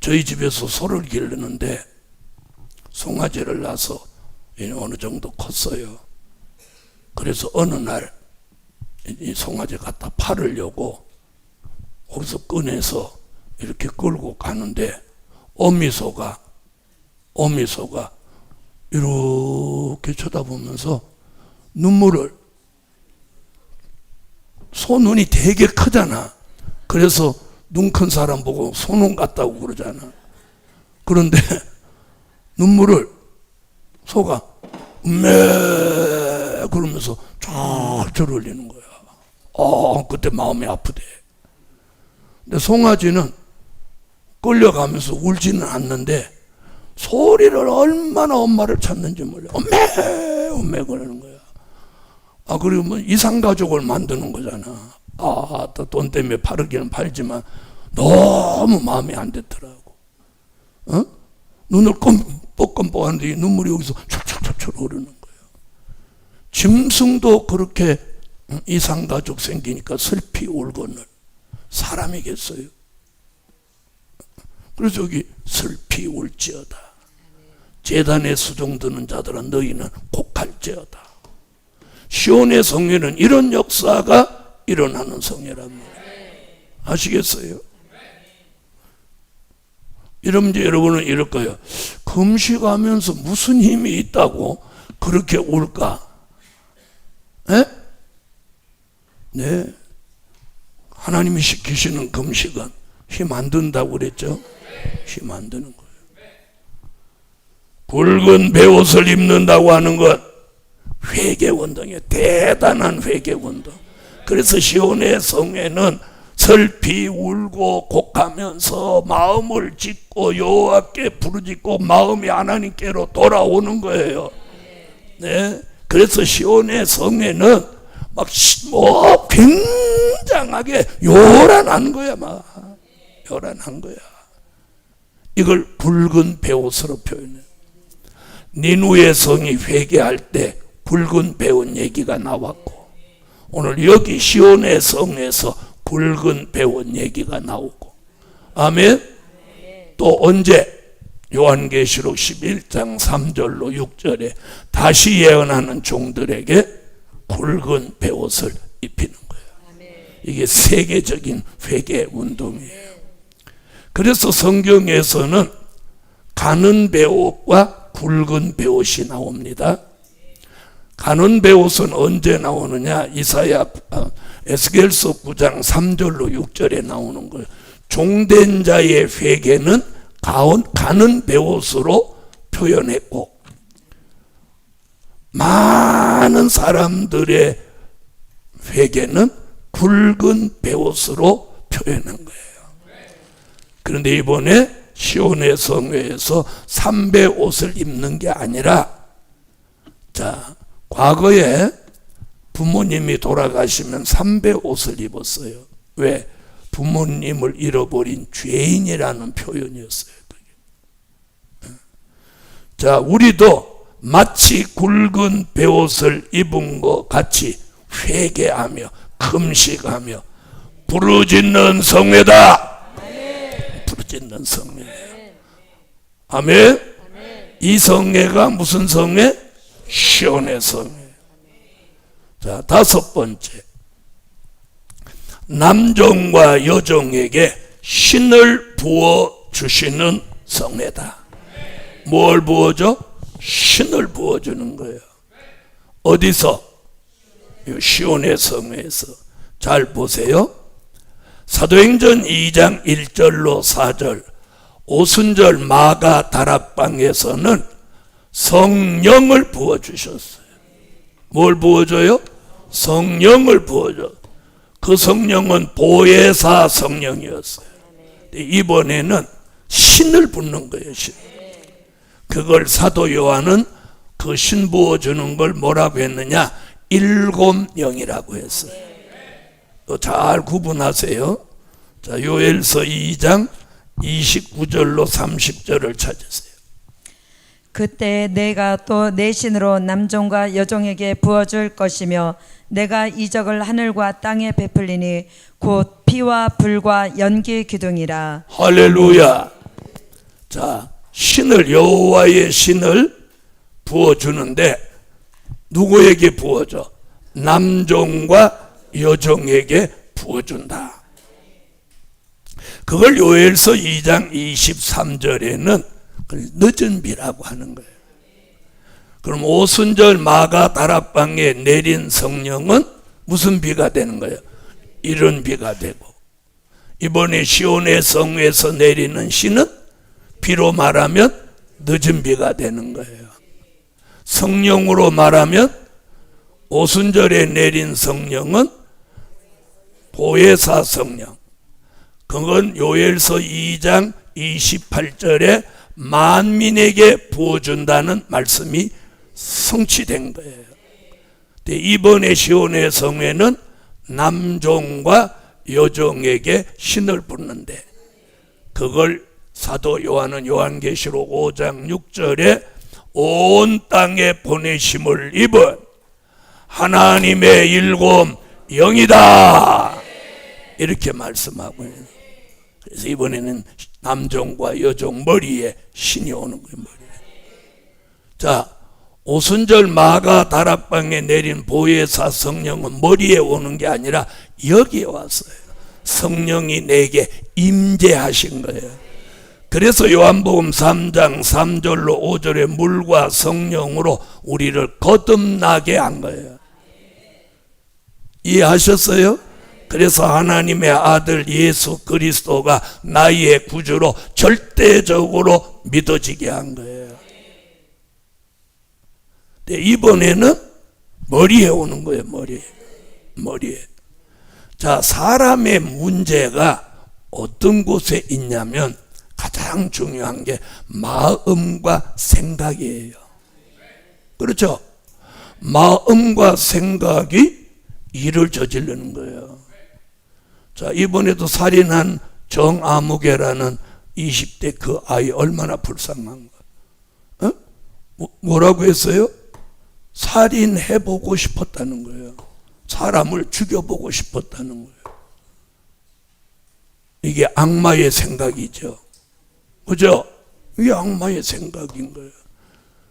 S1: 저희 집에서 소를 기르는데 송아지를 낳아서 어느 정도 컸어요. 그래서 어느 날 이 송아지 갖다 팔으려고 거기서 꺼내서 이렇게 끌고 가는데 어미소가 이렇게 쳐다보면서 눈물을, 소 눈이 되게 크잖아. 그래서 눈 큰 사람 보고 소눈 같다고 그러잖아. 그런데 눈물을 소가 그러면서 쫄쫄 흘리는 거야. 그때 마음이 아프대. 근데 송아지는 끌려가면서 울지는 않는데 소리를 얼마나 엄마를 찾는지 몰라. 엄매 그러는 거야. 그러면 이상가족을 만드는 거잖아. 또 돈 때문에 팔기는 팔지만 너무 마음이 안 됐더라고. 눈을 껌뻑껌뻑 하는데 눈물이 여기서 철철철철 흐르는 거예요. 짐승도 그렇게 이상가족 생기니까 슬피 울거늘 사람이겠어요? 그래서 여기 슬피 울지어다. 제단에 수종드는 자들아 너희는 곡할지어다. 시온의 성회는 이런 역사가 일어나는 성회란 말이에요. 아시겠어요? 이러면 이제 여러분은 이럴 거예요. 금식하면서 무슨 힘이 있다고 그렇게 울까? 네. 하나님이 시키시는 금식은 힘 안 든다고 그랬죠? 힘 안 드는 거예요. 굵은 베옷을 입는다고 하는 것, 회개운동이에요. 대단한 회개운동. 그래서 시온의 성회는 슬피 울고 곡하면서 마음을 짓고 여호와께 부르짖고 마음이 하나님께로 돌아오는 거예요. 네. 그래서 시온의 성회는 막 굉장하게 요란한 거야. 요란한 거야. 이걸 굵은 베옷으로 표현해요. 니누의 성이 회개할 때 굵은 베옷 얘기가 나왔고, 오늘 여기 시온의 성에서 굵은 베옷 얘기가 나오고, 아멘. 또 언제? 요한계시록 11장 3절로 6절에 다시 예언하는 종들에게 굵은 베옷을 입히는 거예요. 이게 세계적인 회개 운동이에요. 그래서 성경에서는 가는 베옷과 굵은 베옷이 나옵니다. 가는 베옷은 언제 나오느냐? 에스겔서 9장 3절로 6절에 나오는 거예요. 종된 자의 회개는 가는 베옷으로 표현했고, 많은 사람들의 회개는 굵은 베옷으로 표현한 거예요. 그런데 이번에 시온의 성회에서 삼배 옷을 입는 게 아니라, 과거에 부모님이 돌아가시면 삼배 옷을 입었어요. 왜? 부모님을 잃어버린 죄인이라는 표현이었어요. 우리도 마치 굵은 베옷을 입은 것 같이 회개하며 금식하며 부르짖는 성회다. 부르짖는 짓는 성회예요. 아멘. 이 성회가 무슨 성회? 시온의 성회. 자, 다섯 번째, 남종과 여종에게 신을 부어 주시는 성회다. 뭘 부어줘? 신을 부어주는 거예요. 어디서? 시온의 성회에서. 잘 보세요. 사도행전 2장 1절로 4절, 오순절 마가 다락방에서는 성령을 부어주셨어요. 뭘 부어줘요? 성령을 부어줘. 그 성령은 보혜사 성령이었어요. 이번에는 신을 붓는 거예요. 신. 그걸 사도 요한은 그 신 부어주는 걸 뭐라고 했느냐? 일곱 영이라고 했어요. 또 잘 구분하세요. 자, 요엘서 2장 29절로 30절을 찾으세요.
S2: 그때 내가 또 내 신으로 남종과 여종에게 부어줄 것이며 내가 이적을 하늘과 땅에 베풀리니 곧 피와 불과 연기 기둥이라.
S1: 할렐루야. 자, 신을, 여호와의 신을 부어주는데 누구에게 부어줘? 남종과 여종에게 부어준다. 그걸 요엘서 2장 23절에는 늦은 비라고 하는 거예요. 그럼 오순절 마가 다락방에 내린 성령은 무슨 비가 되는 거예요? 이른 비가 되고, 이번에 시온의 성에서 내리는 신은 비로 말하면 늦은 비가 되는 거예요. 성령으로 말하면 오순절에 내린 성령은 보혜사 성령. 그건 요엘서 2장 28절에 만민에게 부어준다는 말씀이 성취된 거예요. 이번에 시온의 성회는 남종과 여종에게 신을 붓는데, 그걸 사도 요한은 요한계시록 5장 6절에 온 땅에 보내심을 입은 하나님의 일곱 영이다, 이렇게 말씀하고 있어요. 그래서 이번에는 남종과 여종 머리에 신이 오는 거예요. 머리에. 자, 오순절 마가 다락방에 내린 보혜사 성령은 머리에 오는 게 아니라 여기에 왔어요. 성령이 내게 임재하신 거예요. 그래서 요한복음 3장 3절로 5절에 물과 성령으로 우리를 거듭나게 한 거예요. 이해하셨어요? 그래서 하나님의 아들 예수 그리스도가 나의 구주로 절대적으로 믿어지게 한 거예요. 이번에는 머리에 오는 거예요. 머리에. 자, 사람의 문제가 어떤 곳에 있냐면 가장 중요한 게 마음과 생각이에요. 그렇죠? 마음과 생각이 일을 저지르는 거예요. 자, 이번에도 살인한 정아무개라는 20대 그 아이 얼마나 불쌍한 거야. 뭐라고 했어요? 살인해보고 싶었다는 거예요. 사람을 죽여보고 싶었다는 거예요. 이게 악마의 생각이죠. 그죠? 이게 악마의 생각인 거예요.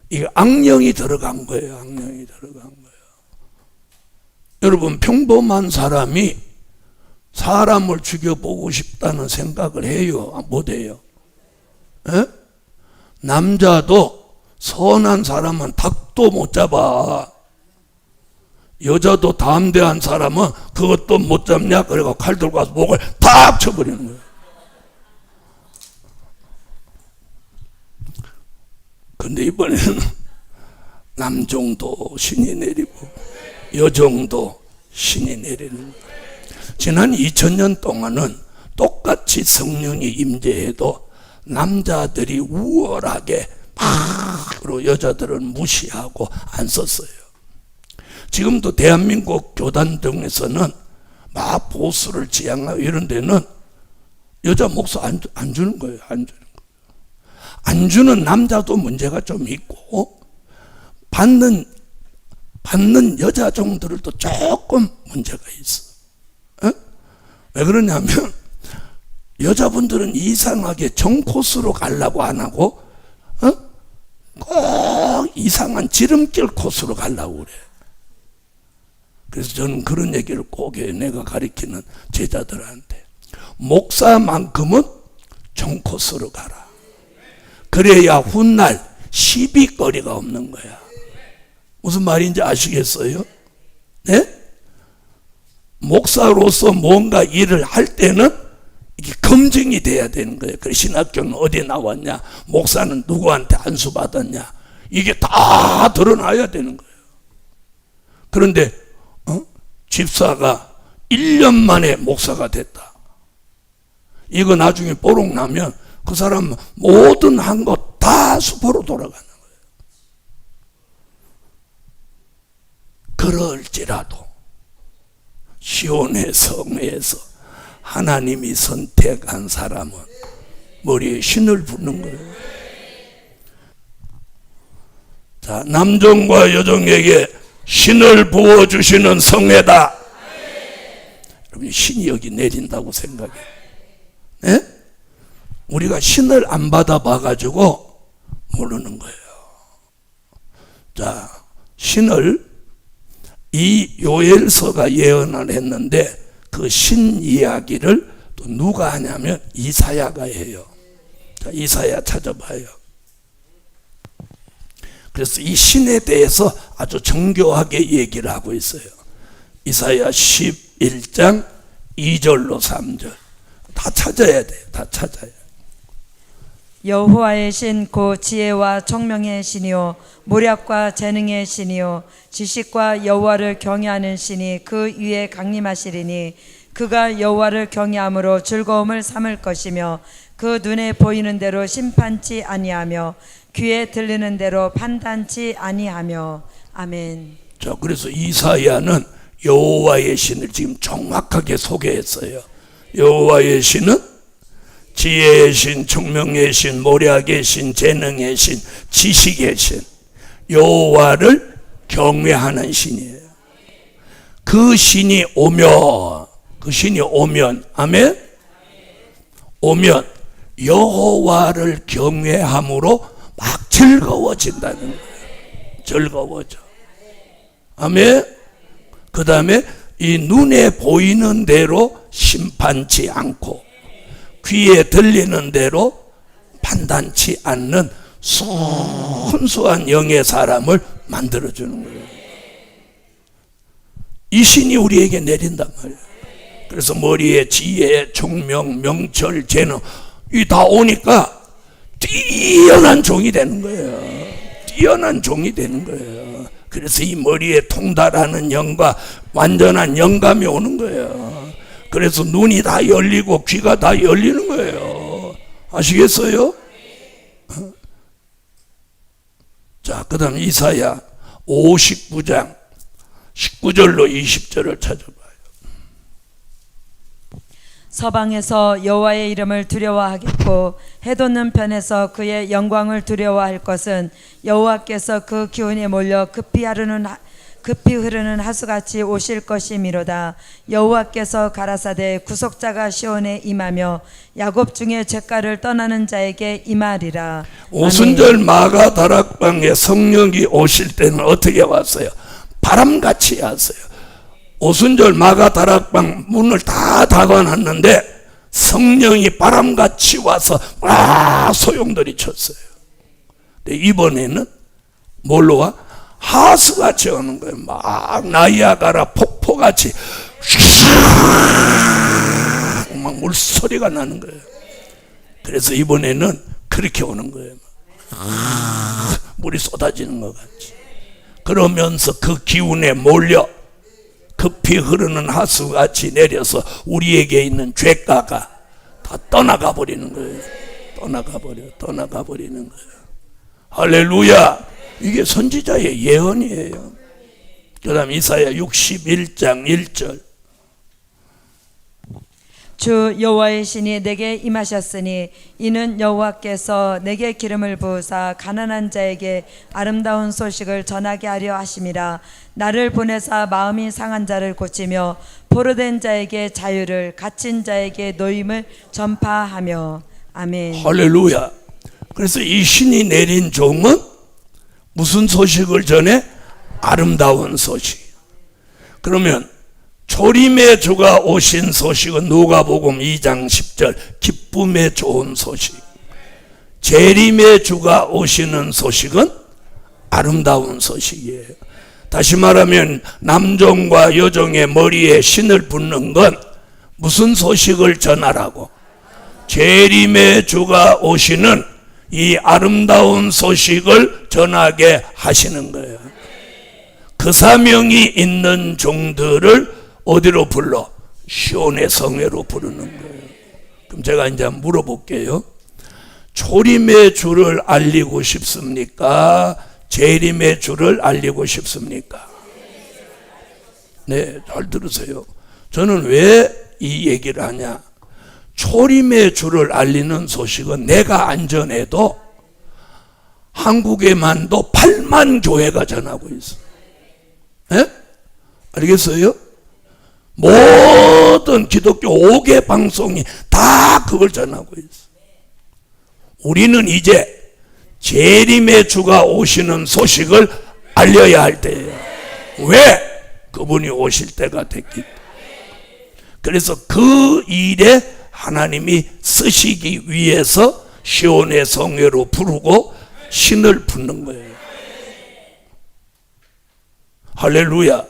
S1: 이게 악령이 들어간 거예요. 악령이 들어간 거예요. 여러분, 평범한 사람이 사람을 죽여보고 싶다는 생각을 해요? 못 해요? 에? 남자도 선한 사람은 닭도 못 잡아. 여자도 담대한 사람은 그것도 못 잡냐? 그래서 칼 들고 가서 목을 탁 쳐버리는 거예요. 근데 이번에는 남종도 신이 내리고 여종도 신이 내리는 거예요. 지난 2000년 동안은 똑같이 성령이 임재해도 남자들이 우월하게 그리고 여자들은 무시하고 안 썼어요. 지금도 대한민국 교단 등에서는 막 보수를 지향하고 이런 데는 여자 목사 안 주는 거예요. 안 주는 거예요. 안 주는 남자도 문제가 좀 있고 받는 여자 종들도 조금 문제가 있어. 왜 그러냐면 여자분들은 이상하게 정코스로 가려고 안 하고 꼭 이상한 지름길 코스로 가려고 그래. 그래서 저는 그런 얘기를 꼭 해요. 내가 가르치는 제자들한테. 목사만큼은 정코스로 가라. 그래야 훗날 시비거리가 없는 거야. 무슨 말인지 아시겠어요? 네? 목사로서 뭔가 일을 할 때는 이게 검증이 돼야 되는 거예요. 그래, 신학교는 어디 나왔냐? 목사는 누구한테 안수 받았냐? 이게 다 드러나야 되는 거예요. 그런데 집사가 1년 만에 목사가 됐다. 이거 나중에 뽀록 나면 그 사람 모든 한 것 다 수포로 돌아가는 거예요. 그럴지라도 시온의 성에서 하나님이 선택한 사람은 머리에 신을 붓는 거예요. 자, 남종과 여종에게 신을 부어주시는 성회다. 여러분, 신이 여기 내린다고 생각해. 네? 우리가 신을 안 받아봐가지고 모르는 거예요. 자, 신을 이 요엘서가 예언을 했는데 그 신 이야기를 또 누가 하냐면 이사야가 해요. 자, 이사야 찾아봐요. 그래서 이 신에 대해서 아주 정교하게 얘기를 하고 있어요. 이사야 11장 2절로 3절 다 찾아야 돼요. 다 찾아야.
S2: 여호와의 신 곧 지혜와 총명의 신이요 모략과 재능의 신이요 지식과 여호와를 경외하는 신이 그 위에 강림하시리니 그가 여호와를 경외함으로 즐거움을 삼을 것이며 그 눈에 보이는 대로 심판치 아니하며 귀에 들리는 대로 판단치 아니하며. 아멘.
S1: 자, 그래서 이사야는 여호와의 신을 지금 정확하게 소개했어요. 여호와의 신은 지혜의 신, 총명의 신, 모략의 신, 재능의 신, 지식의 신, 여호와를 경외하는 신이에요. 그 신이 오면, 아멘? 오면 여호와를 경외함으로 막 즐거워진다는 거예요. 즐거워져. 아멘? 그 다음에 이 눈에 보이는 대로 심판치 않고 귀에 들리는 대로 판단치 않는 순수한 영의 사람을 만들어주는 거예요. 이 신이 우리에게 내린단 말이에요. 그래서 머리에 지혜, 총명, 명철, 재능 이 다 오니까 뛰어난 종이 되는 거예요. 뛰어난 종이 되는 거예요. 그래서 이 머리에 통달하는 영과 완전한 영감이 오는 거예요. 그래서 눈이 다 열리고 귀가 다 열리는 거예요. 아시겠어요? 자, 그 다음 이사야 59장 19절로 20절을 찾아봐요.
S2: 서방에서 여호와의 이름을 두려워하겠고 해돋는 편에서 그의 영광을 두려워할 것은 여호와께서 그 기운에 몰려 급히 흐르는 하수같이 오실 것이미로다. 여호와께서 가라사대 구속자가 시온에 임하며 야곱 중에 죄가를 떠나는 자에게 임하리라.
S1: 오순절 마가 다락방에 성령이 오실 때는 어떻게 왔어요? 바람같이 왔어요. 오순절 마가 다락방 문을 다 닫아놨는데 성령이 바람같이 와서 막 소용돌이 쳤어요. 근데 이번에는 뭘로 와? 하수같이 오는 거예요. 막 나이아가라 폭포같이 막 물소리가 나는 거예요. 그래서 이번에는 그렇게 오는 거예요. 물이 쏟아지는 것 같이. 그러면서 그 기운에 몰려 급히 흐르는 하수같이 내려서 우리에게 있는 죄가가 다 떠나가 버리는 거예요. 떠나가 버리는 거예요. 할렐루야. 이게 선지자의 예언이에요. 그 다음 이사야 61장 1절
S2: 주 여호와의 신이 내게 임하셨으니 이는 여호와께서 내게 기름을 부으사 가난한 자에게 아름다운 소식을 전하게 하려 하심이라. 나를 보내사 마음이 상한 자를 고치며 포로된 자에게 자유를, 갇힌 자에게 노임을 전파하며. 아멘.
S1: 할렐루야. 그래서 이 신이 내린 종은 무슨 소식을 전해? 아름다운 소식. 그러면 조림의 주가 오신 소식은 누가복음 2장 10절 기쁨의 좋은 소식. 재림의 주가 오시는 소식은 아름다운 소식이에요. 다시 말하면 남종과 여종의 머리에 신을 붓는 건 무슨 소식을 전하라고? 재림의 주가 오시는 이 아름다운 소식을 전하게 하시는 거예요. 그 사명이 있는 종들을 어디로 불러? 시온의 성회로 부르는 거예요. 그럼 제가 이제 물어볼게요. 초림의 주를 알리고 싶습니까? 재림의 주를 알리고 싶습니까? 네, 잘 들으세요. 저는 왜 이 얘기를 하냐? 초림의 주를 알리는 소식은 내가 안전해도 한국에만도 8만 교회가 전하고 있어. 네? 알겠어요? 모든 기독교 5개 방송이 다 그걸 전하고 있어. 우리는 이제 재림의 주가 오시는 소식을 알려야 할 때예요. 왜? 그분이 오실 때가 됐기 때문에. 그래서 그 일에 하나님이 쓰시기 위해서 시온의 성회로 부르고 신을 붓는 거예요. 할렐루야.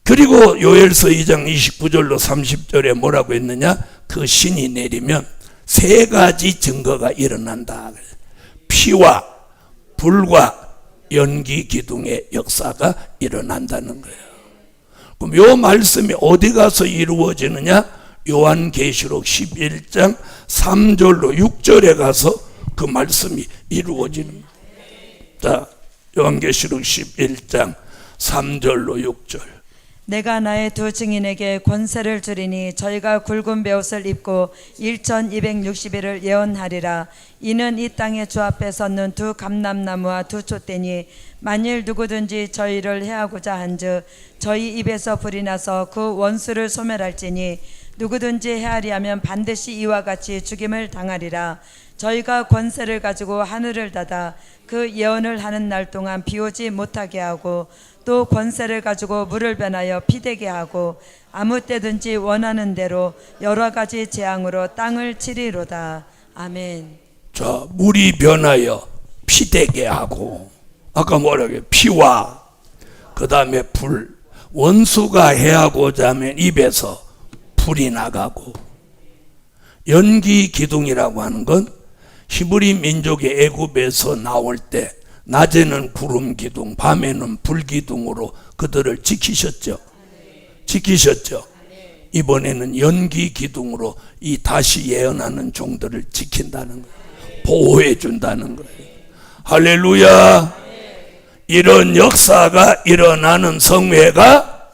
S1: 그리고 요엘서 2장 29절로 30절에 뭐라고 했느냐? 그 신이 내리면 세 가지 증거가 일어난다. 피와 불과 연기 기둥의 역사가 일어난다는 거예요. 그럼 요 말씀이 어디 가서 이루어지느냐? 요한계시록 11장 3절로 6절에 가서 그 말씀이 이루어지는 거예요. 자, 요한계시록 11장 3절로 6절.
S2: 내가 나의 두 증인에게 권세를 주리니 저희가 굵은 베옷을 입고 1260일을 예언하리라. 이는 이 땅의 주 앞에 섰는 두 감람나무와 두 촛대니 만일 누구든지 저희를 해하고자 한즉 저희 입에서 불이 나서 그 원수를 소멸할지니 누구든지 해하리하면 반드시 이와 같이 죽임을 당하리라. 저희가 권세를 가지고 하늘을 닫아 그 예언을 하는 날 동안 비오지 못하게 하고 또 권세를 가지고 물을 변하여 피되게 하고 아무 때든지 원하는 대로 여러 가지 재앙으로 땅을 치리로다. 아멘.
S1: 자, 물이 변하여 피되게 하고, 아까 뭐라고요? 피와 그 다음에 불. 원수가 해하고자 하면 입에서 불이 나가고, 연기 기둥이라고 하는 건 히브리 민족의 애굽에서 나올 때 낮에는 구름 기둥, 밤에는 불 기둥으로 그들을 지키셨죠. 이번에는 연기 기둥으로 이 다시 예언하는 종들을 지킨다는 거예요. 보호해 준다는 거예요. 할렐루야. 이런 역사가 일어나는 성회가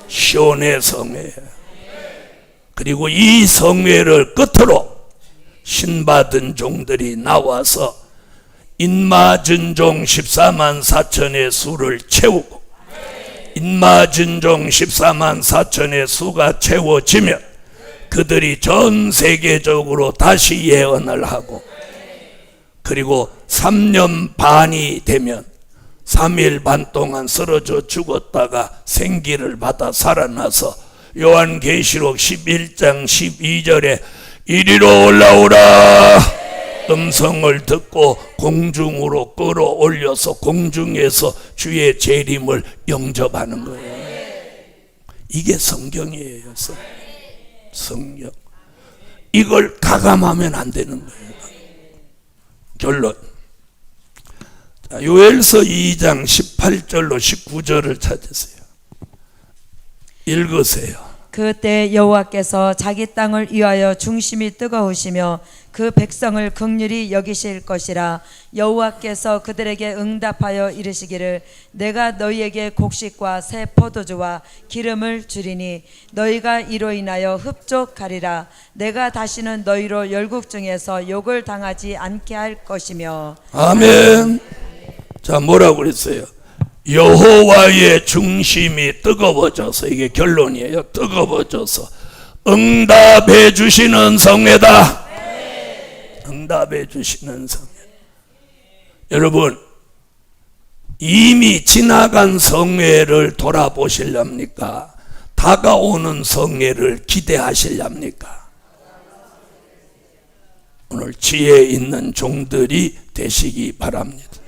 S1: 시온의 성회예요. 그리고 이 성회를 끝으로 신받은 종들이 나와서 인마진종 14만 4천의 수를 채우고, 인마진종 14만 4천의 수가 채워지면 그들이 전 세계적으로 다시 예언을 하고, 그리고 3년 반이 되면 3일 반 동안 쓰러져 죽었다가 생기를 받아 살아나서 요한계시록 11장 12절에 이리로 올라오라 음성을 듣고 공중으로 끌어올려서 공중에서 주의 재림을 영접하는 거예요. 이게 성경이에요. 성경. 이걸 가감하면 안 되는 거예요. 결론. 요엘서 2장 18절로 19절을 찾으세요. 읽으세요.
S2: 그때 여호와께서 자기 땅을 위하여 중심이 뜨거우시며 그 백성을 긍휼히 여기실 것이라. 여호와께서 그들에게 응답하여 이르시기를 내가 너희에게 곡식과 새 포도주와 기름을 주리니 너희가 이로 인하여 흡족하리라. 내가 다시는 너희로 열국 중에서 욕을 당하지 않게 할 것이며.
S1: 아멘. 자, 뭐라고 그랬어요? 여호와의 중심이 뜨거워져서, 이게 결론이에요. 뜨거워져서 응답해 주시는 성회다. 응답해 주시는 성회. 여러분, 이미 지나간 성회를 돌아보실랍니까? 다가오는 성회를 기대하실랍니까? 오늘 지혜 있는 종들이 되시기 바랍니다.